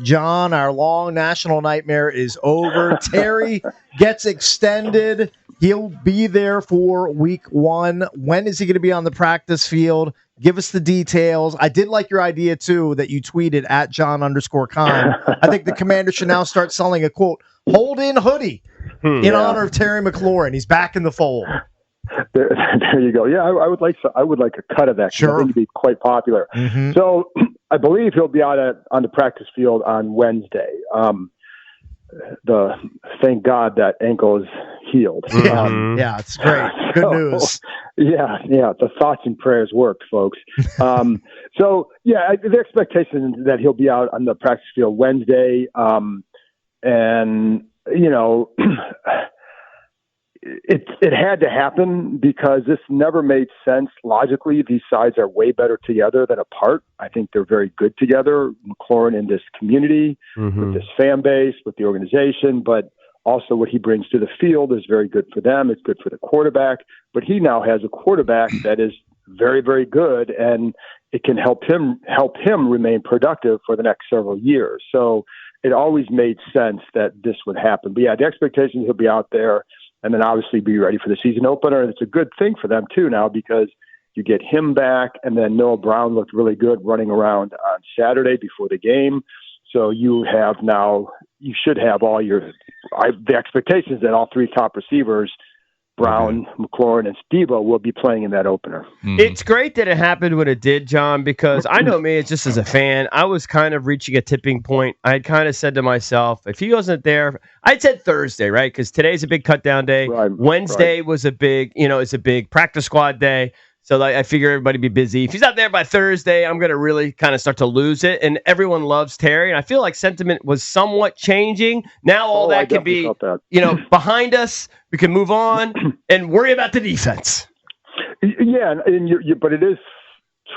John, our long national nightmare is over. Terry gets extended. He'll be there for week 1. When is he going to be on the practice field? Give us the details. I did like your idea, too, that you tweeted at John_Keim. I think the Commander should now start selling a, quote, hold-in hoodie in honor of Terry McLaurin. He's back in the fold. There you go. Yeah, I would like a cut of that. Sure. I think it'd be quite popular. Mm-hmm. So I believe he'll be out on the practice field on Wednesday. Thank God that ankle is healed. Mm-hmm. Yeah, it's great. Good news. Yeah. The thoughts and prayers worked, folks. The expectation is that he'll be out on the practice field Wednesday. It had to happen because this never made sense. Logically, these sides are way better together than apart. I think they're very good together. McLaurin in this community, with this fan base, with the organization, but also what he brings to the field is very good for them. It's good for the quarterback, but he now has a quarterback that is very, very good, and it can help him remain productive for the next several years. So it always made sense that this would happen. But yeah, the expectation is he'll be out there and then obviously be ready for the season opener. And it's a good thing for them too now because you get him back, and then Noah Brown looked really good running around on Saturday before the game. So you should have the expectations that all 3 top receivers, Brown, McLaurin, and Stebo, will be playing in that opener. Mm-hmm. It's great that it happened when it did, John, because I know me, it's just as a fan, I was kind of reaching a tipping point. I had kind of said to myself, if he wasn't there, I'd said Thursday, right? Because today's a big cut down day. Right, Wednesday was a big, it's a big practice squad day. So I figure everybody be busy. If he's not there by Thursday, I'm going to really kind of start to lose it. And everyone loves Terry. And I feel like sentiment was somewhat changing. Now all that can be, behind us. We can move on and worry about the defense. Yeah, but it is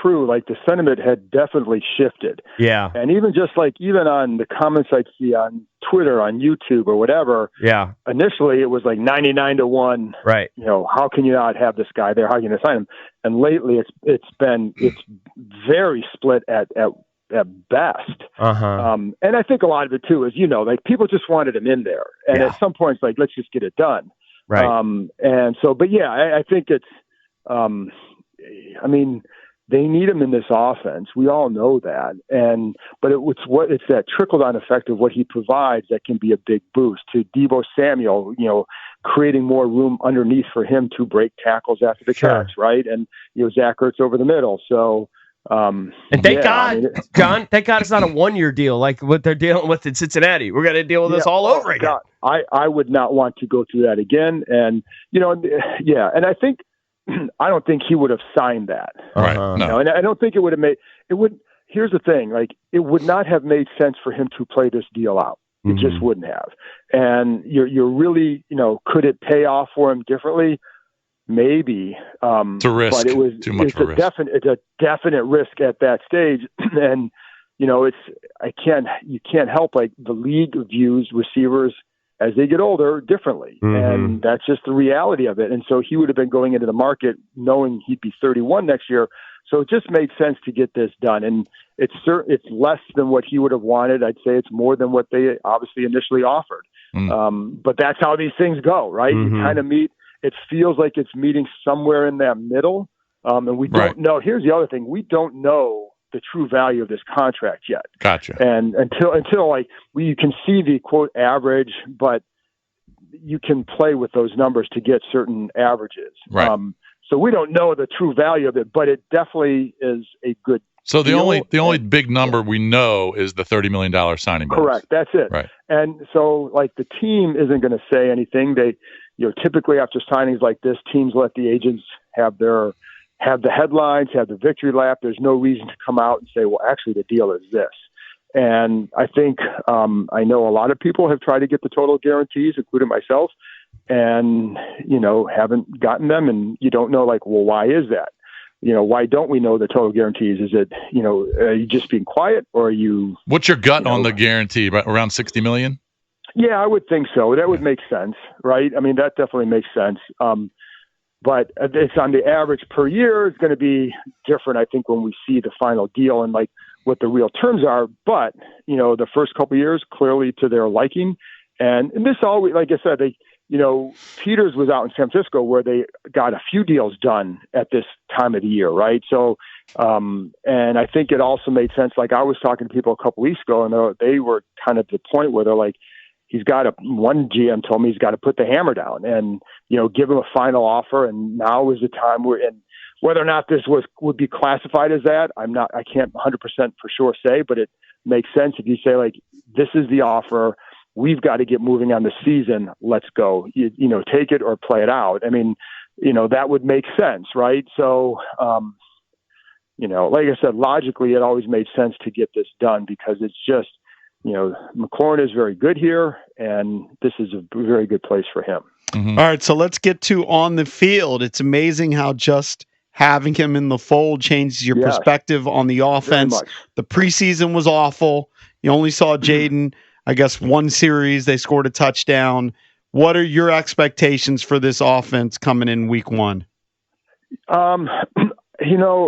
true. Like the sentiment had definitely shifted. Yeah. And even on the comments I'd see on Twitter, on YouTube or whatever. Yeah. Initially it was like 99-1. Right. How can you not have this guy there? How can you sign him? And lately it's very split at best. Uh-huh. And I think a lot of it too is, people just wanted him in there. And at some point it's like, let's just get it done. Right. I think it's, they need him in this offense. We all know that. But it's that trickle-down effect of what he provides that can be a big boost to Deebo Samuel, creating more room underneath for him to break tackles after the catch, right? And, Zach Ertz over the middle. So, and thank God, John, thank God it's not a 1-year deal like what they're dealing with in Cincinnati. We're going to deal with this all over again. God, I would not want to go through that again. And, and I think, I don't think he would have signed that. Right. No. And I don't think it would have here's the thing, it would not have made sense for him to play this deal out. It just wouldn't have. And you're really, could it pay off for him differently? Maybe. It's a risk. But it's a definite risk at that stage. And, you can't help the league views receivers as they get older differently. And that's just the reality of it. And so he would have been going into the market knowing he'd be 31 next year. So it just made sense to get this done. And it's less than what he would have wanted. I'd say it's more than what they obviously initially offered. But that's how these things go, right? You kind of meet, it feels like it's meeting somewhere in that middle. And we don't know. Here's the other thing. We don't know the true value of this contract yet. Gotcha. And until you can see the quote average, but you can play with those numbers to get certain averages. Right. So we don't know the true value of it, but it definitely is a good. So the only big number we know is the $30 million signing bonus. Correct. That's it. Right. And so the team isn't going to say anything. They, typically after signings like this, teams let the agents have the headlines, have the victory lap. There's no reason to come out and say, well, actually the deal is this. And I think I know a lot of people have tried to get the total guarantees, including myself, and, haven't gotten them. And you don't know, well, why is that? Why don't we know the total guarantees? Is it, are you just being quiet, or are you? What's your gut on the guarantee? Around $60 million? Yeah, I would think so. That would make sense, right? I mean, that definitely makes sense. But it's on the average per year. It's going to be different, I think, when we see the final deal. And what the real terms are. But, the first couple of years, clearly to their liking. And this always, like I said, Peters was out in San Francisco where they got a few deals done at this time of the year, right? So, and I think it also made sense. Like I was talking to people a couple weeks ago, and they were kind of at the point where they're like, one GM told me he's got to put the hammer down and, give him a final offer. And now is the time and whether or not this would be classified as that, I can't 100% for sure say, but it makes sense if you say like, this is the offer. We've got to get moving on the season. Let's go, take it or play it out. I mean, that would make sense. Right. So, like I said, logically, it always made sense to get this done because it's just, McLaurin is very good here, and this is a very good place for him. Mm-hmm. All right, so let's get to on the field. It's amazing how just having him in the fold changes your perspective on the offense. The preseason was awful. You only saw Jaden, I guess, one series. They scored a touchdown. What are your expectations for this offense coming in week one? I'm going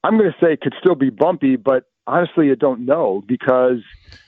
to say it could still be bumpy, but honestly, I don't know because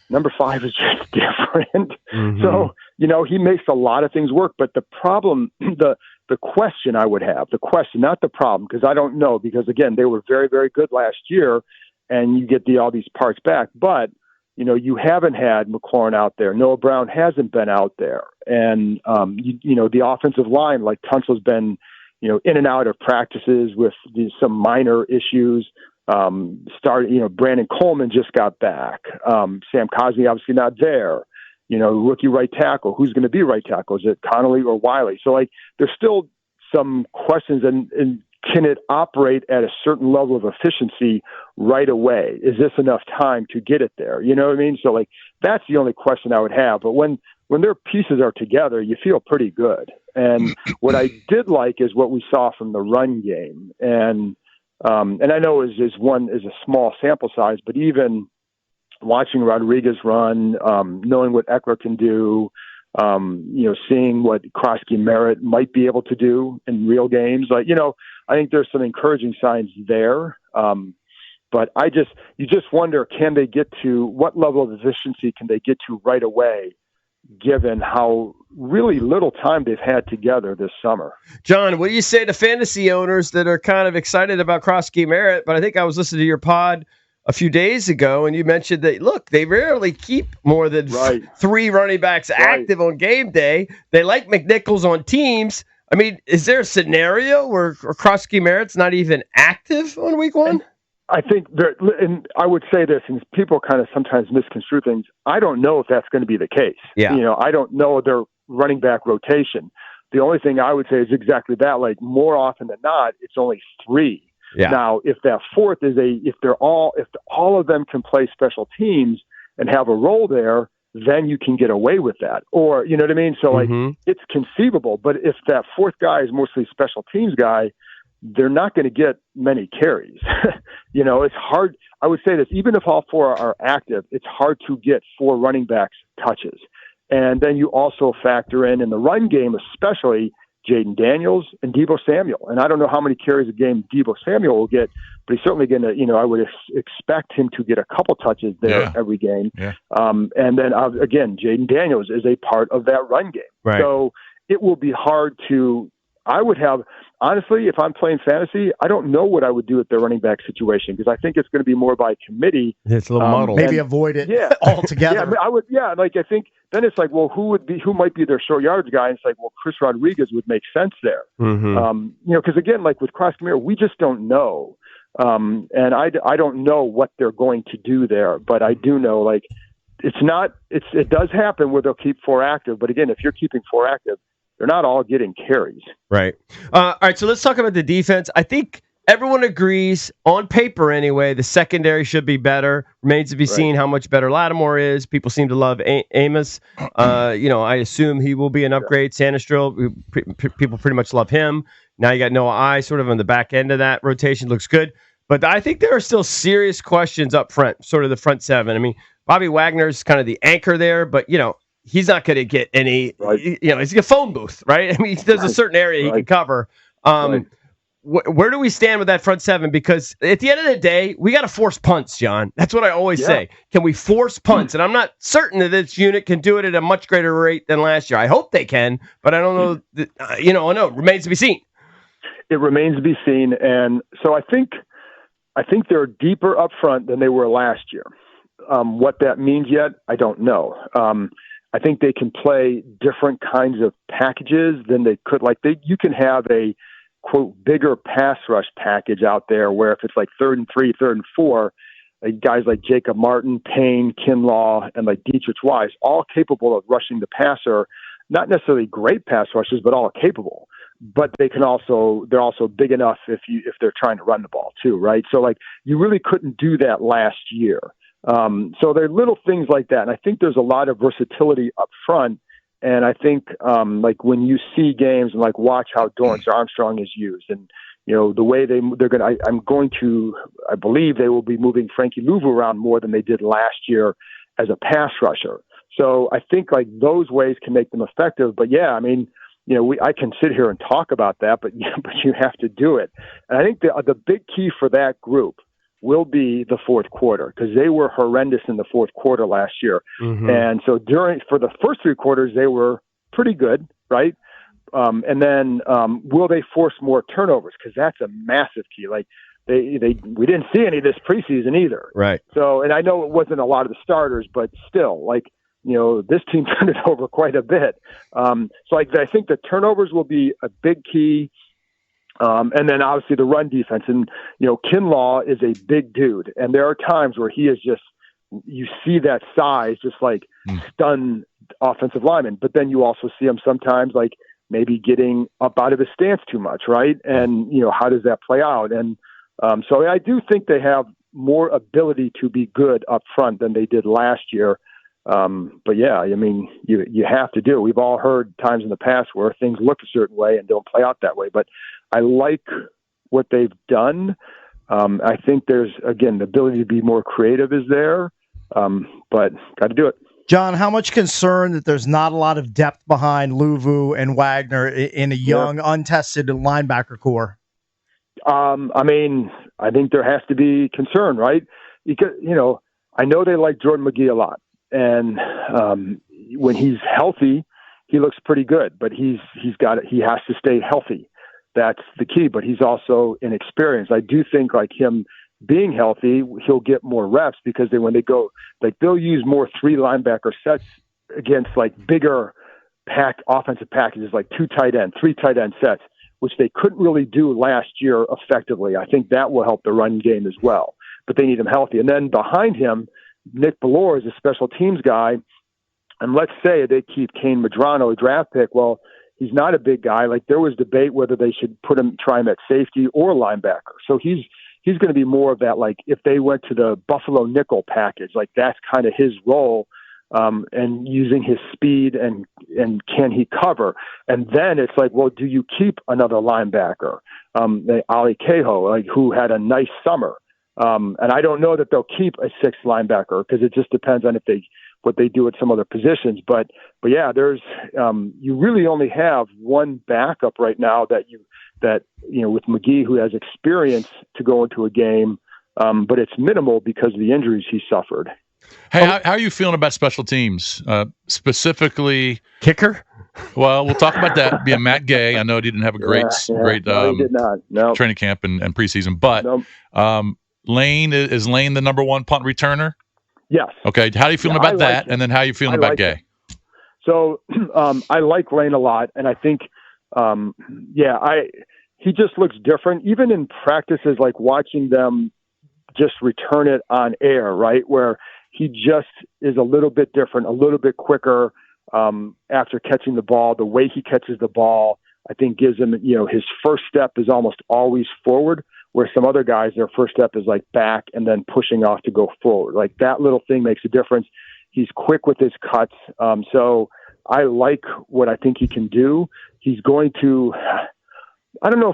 number 5 is just different. Mm-hmm. So, he makes a lot of things work. But the problem, the question I would have, not the problem, because I don't know, because again, they were very, very good last year and you get all these parts back. But, you haven't had McLaurin out there. Noah Brown hasn't been out there. And, the offensive line, like Tunsil's been, in and out of practices with some minor issues. Brandon Coleman just got back. Sam Cosmi obviously not there. Rookie right tackle. Who's going to be right tackle? Is it Connolly or Wiley? So there's still some questions and can it operate at a certain level of efficiency right away? Is this enough time to get it there? You know what I mean? So that's the only question I would have. But when their pieces are together, you feel pretty good. And what I did like is what we saw from the run game. And I know is a small sample size, but even watching Rodriguez run, knowing what Eckler can do, seeing what Krosky Merritt might be able to do in real games, I think there's some encouraging signs there. But you just wonder, can they get to what level of efficiency can they get to right away, given how really little time they've had together this summer. John, what do you say to fantasy owners that are kind of excited about Krosky Merritt? But I think I was listening to your pod a few days ago, and you mentioned that, look, they rarely keep more than 3 running backs active on game day. They like McNichols on teams. I mean, is there a scenario where Krosky Merritt's not even active on week 1? I think and I would say this, and people kind of sometimes misconstrue things. I don't know if that's going to be the case. Yeah. I don't know their running back rotation. The only thing I would say is exactly that. More often than not, it's only 3. Yeah. Now, if that 4th is if all of them can play special teams and have a role there, then you can get away with that. Or, you know what I mean? So it's conceivable. But if that 4th guy is mostly special teams guy, they're not going to get many carries. It's hard. I would say this, even if all 4 are active, it's hard to get 4 running backs touches. And then you also factor in the run game, especially Jaden Daniels and Deebo Samuel. And I don't know how many carries a game Deebo Samuel will get, but he's certainly going to, I would expect him to get a couple touches there every game. Yeah. And then again, Jaden Daniels is a part of that run game. Right. So it will be hard honestly, if I'm playing fantasy, I don't know what I would do with their running back situation because I think it's going to be more by committee. It's a little muddled. Maybe avoid it altogether. I think then it's who might be their short yardage guy? And it's Chris Rodriguez would make sense there. Mm-hmm. Because again, with Krosky Merritt, we just don't know. And I don't know what they're going to do there, but I do know it does happen where they'll keep 4 active. But again, if you're keeping 4 active, they're not all getting carries. Right. All right, so let's talk about the defense. I think everyone agrees, on paper anyway, the secondary should be better. Remains to be seen how much better Lattimore is. People seem to love Amos. I assume he will be an upgrade. Sanistril, people pretty much love him. Now you got Noah I sort of on the back end of that rotation. Looks good. But I think there are still serious questions up front, sort of the front 7. I mean, Bobby Wagner's kind of the anchor there, but, he's not going to get any, he's a phone booth, right? I mean, there's a certain area he can cover. where do we stand with that front seven? Because at the end of the day, we got to force punts, John. That's what I always say. Can we force punts? And I'm not certain that this unit can do it at a much greater rate than last year. I hope they can, but I don't know. It remains to be seen. It remains to be seen. And so I think they're deeper up front than they were last year. What that means yet, I don't know. I think they can play different kinds of packages than they could. You can have a, quote, bigger pass rush package out there where if it's like 3rd and 3, 3rd and 4, guys like Jacob Martin, Payne, Kinlaw, and like Dietrich Wise, all capable of rushing the passer, not necessarily great pass rushers, but all capable. But they're also big enough if they're trying to run the ball too, right? So you really couldn't do that last year. So there are little things like that. And I think there's a lot of versatility up front. And I think, when you see games and watch how Dorrance Armstrong is used and, the way I believe they will be moving Frankie Louvu around more than they did last year as a pass rusher. So I think those ways can make them effective. But yeah, I mean, I can sit here and talk about that, but you have to do it. And I think the big key for that group will be the fourth quarter because they were horrendous in the fourth quarter last year. Mm-hmm. And so for the first 3 quarters, they were pretty good, right? And then will they force more turnovers? Because that's a massive key. We didn't see any this preseason either. Right. So, and I know it wasn't a lot of the starters, but still, this team turned it over quite a bit. So I think the turnovers will be a big key. And then obviously the run defense and, Kinlaw is a big dude. And there are times where he is just, you see that size, just stun offensive linemen. But then you also see him sometimes maybe getting up out of his stance too much. Right. And, how does that play out? And so I do think they have more ability to be good up front than they did last year. But yeah, I mean, you have to do it. We've all heard times in the past where things look a certain way and don't play out that way. But I like what they've done. I think there's, again, the ability to be more creative is there, but got to do it. John, how much concern that there's not a lot of depth behind Louvu and Wagner in a young, untested linebacker core? I mean, I think there has to be concern, right? Because, I know they like Jordan McGee a lot. And when he's healthy, he looks pretty good, but he has to stay healthy. That's the key, but he's also inexperienced. I do think him being healthy, he'll get more reps because when they go, they'll use more 3 linebacker sets against bigger offensive packages, 2 tight end, 3 tight end sets, which they couldn't really do last year effectively. I think that will help the run game as well, but they need him healthy. And then behind him, Nick Bellore is a special teams guy. And let's say they keep Kane Medrano, a draft pick. Well, he's not a big guy. There was debate whether they should try him at safety or linebacker. So he's going to be more of that. If they went to the Buffalo nickel package, that's kind of his role, and using his speed and can he cover? And then it's well, do you keep another linebacker? Ali Cahoe, who had a nice summer. And I don't know that they'll keep a 6th linebacker because it just depends on what they do at some other positions. But yeah, there's you really only have one backup right now that with McGee, who has experience to go into a game, but it's minimal because of the injuries he suffered. Hey, how are you feeling about special teams, specifically kicker? Well, we'll talk about that. Being Matt Gay, I know he didn't have a great he did not. No. Training camp and preseason, but. Nope. Lane, is Lane the number 1 punt returner? Yes. Okay. How are you feeling about that? And then how are you feeling about Gay? So I like Lane a lot. And I think, he just looks different. Even in practices, watching them just return it on air, right? Where he just is a little bit different, a little bit quicker after catching the ball. The way he catches the ball, I think gives him, his first step is almost always forward. Where some other guys, their first step is back and then pushing off to go forward. That little thing makes a difference. He's quick with his cuts. So I like what I think he can do. He's going to, I don't know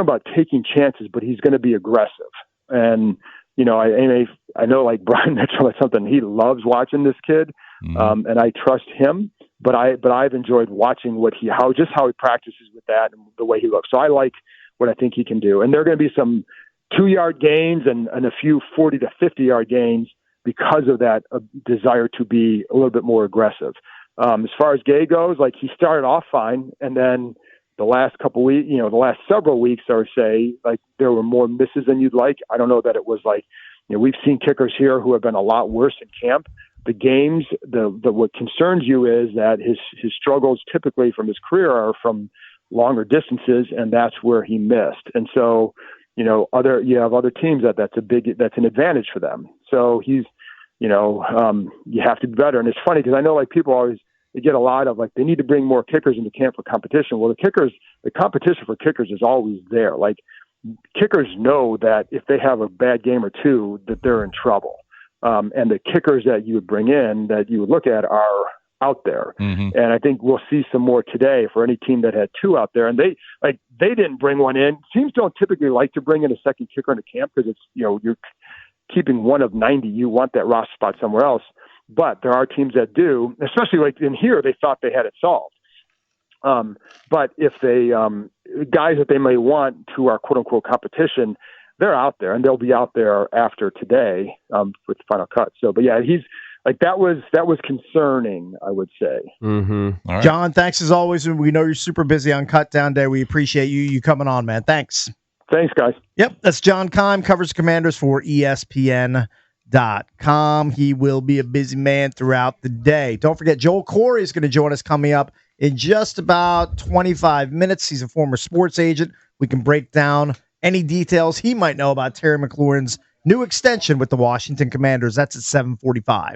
about taking chances, but he's going to be aggressive. And, I know Brian Mitchell, it's something he loves watching this kid. Mm-hmm. And I trust him, but I've enjoyed watching how he practices with that and the way he looks. So I like what I think he can do. And there are going to be some 2-yard gains and a few 40 to 50-yard gains because of that desire to be a little bit more aggressive. As far as Gay goes, like, he started off fine, and then the last couple weeks, the last several weeks, I would say, like, there were more misses than you'd like. I don't know that it was like, we've seen kickers here who have been a lot worse in camp. The games, what concerns you is that his struggles typically from his career are from longer distances, and that's where he missed. And so, you have other teams that's an advantage for them. So he's, you have to be better. And it's funny because I know, like, people always, they get a lot of, like, they need to bring more kickers into camp for competition. Well, the competition for kickers is always there. Like, kickers know that if they have a bad game or two, that they're in trouble. And the kickers that you would bring in, that you would look at, are out there. Mm-hmm. And I think we'll see some more today for any team that had 2 out there. And they didn't bring one in. Teams don't typically like to bring in a second kicker into camp because it's, you're keeping one of 90. You want that roster spot somewhere else. But there are teams that do, especially like in here, they thought they had it solved. But if they, guys that they may want to our quote unquote competition, they're out there, and they'll be out there after today with the final cut. So, but yeah, he's like, that was concerning, I would say. Mm-hmm. Right. John, thanks as always. We know you're super busy on Cut Down Day. We appreciate you coming on, man. Thanks. Thanks, guys. Yep, that's John Keim, covers Commanders for ESPN.com. He will be a busy man throughout the day. Don't forget, Joel Corey is going to join us coming up in just about 25 minutes. He's a former sports agent. We can break down any details he might know about Terry McLaurin's new extension with the Washington Commanders. That's at 7:45.